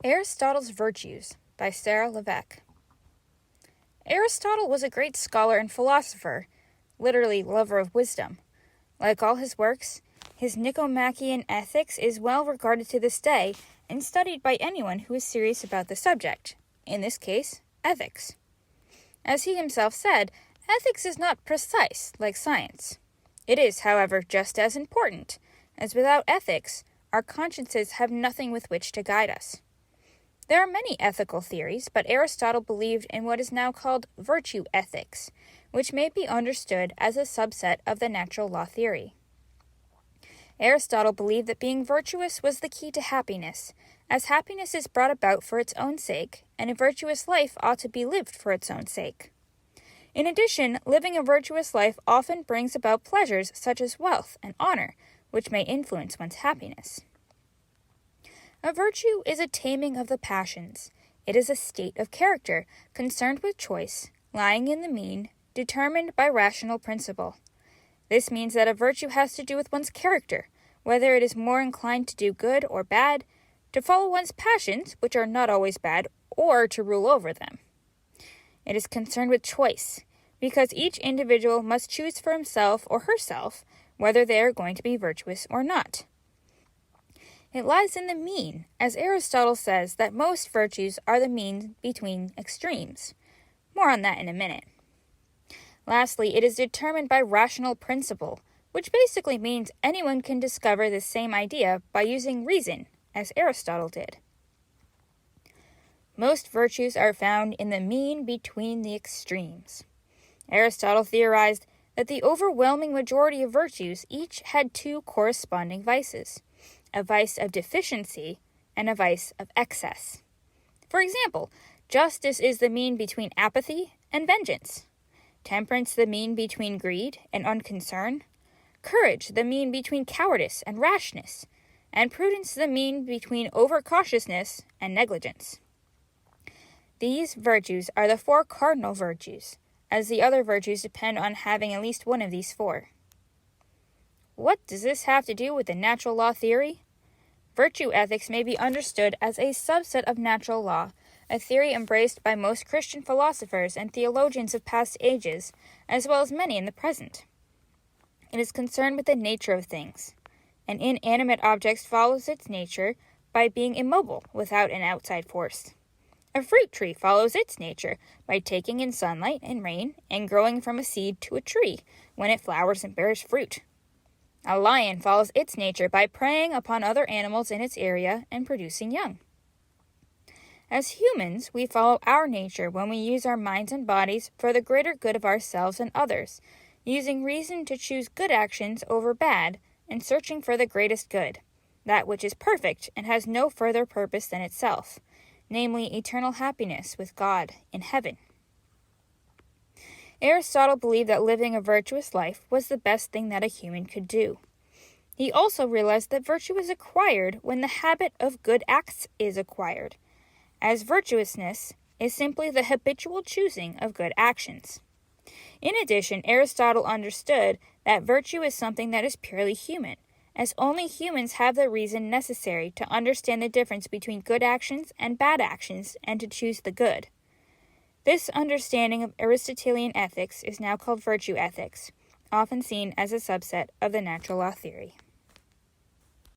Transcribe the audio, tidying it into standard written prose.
Aristotle's Virtues by Sarah Levesque. Aristotle was a great scholar and philosopher, literally lover of wisdom. Like all his works, his Nicomachean Ethics is well regarded to this day and studied by anyone who is serious about the subject, in this case, ethics. As he himself said, ethics is not precise like science. It is, however, just as important, as without ethics, our consciences have nothing with which to guide us. There are many ethical theories, but Aristotle believed in what is now called virtue ethics, which may be understood as a subset of the natural law theory. Aristotle believed that being virtuous was the key to happiness, as happiness is brought about for its own sake, and a virtuous life ought to be lived for its own sake. In addition, living a virtuous life often brings about pleasures such as wealth and honor, which may influence one's happiness. A virtue is a taming of the passions. It is a state of character, concerned with choice, lying in the mean, determined by rational principle. This means that a virtue has to do with one's character, whether it is more inclined to do good or bad, to follow one's passions, which are not always bad, or to rule over them. It is concerned with choice, because each individual must choose for himself or herself whether they are going to be virtuous or not. It lies in the mean, as Aristotle says that most virtues are the mean between extremes. More on that in a minute. Lastly, it is determined by rational principle, which basically means anyone can discover the same idea by using reason, as Aristotle did. Most virtues are found in the mean between the extremes. Aristotle theorized that the overwhelming majority of virtues each had two corresponding vices, a vice of deficiency and a vice of excess. For example, justice is the mean between apathy and vengeance, temperance the mean between greed and unconcern, courage the mean between cowardice and rashness, and prudence the mean between overcautiousness and negligence. These virtues are the four cardinal virtues, as the other virtues depend on having at least one of these four. What does this have to do with the natural law theory? Virtue ethics may be understood as a subset of natural law, a theory embraced by most Christian philosophers and theologians of past ages, as well as many in the present. It is concerned with the nature of things. An inanimate object follows its nature by being immobile without an outside force. A fruit tree follows its nature by taking in sunlight and rain and growing from a seed to a tree when it flowers and bears fruit. A lion follows its nature by preying upon other animals in its area and producing young. As humans, we follow our nature when we use our minds and bodies for the greater good of ourselves and others, using reason to choose good actions over bad and searching for the greatest good, that which is perfect and has no further purpose than itself, namely eternal happiness with God in heaven. Aristotle believed that living a virtuous life was the best thing that a human could do. He also realized that virtue is acquired when the habit of good acts is acquired, as virtuousness is simply the habitual choosing of good actions. In addition, Aristotle understood that virtue is something that is purely human, as only humans have the reason necessary to understand the difference between good actions and bad actions and to choose the good. This understanding of Aristotelian ethics is now called virtue ethics, often seen as a subset of the natural law theory.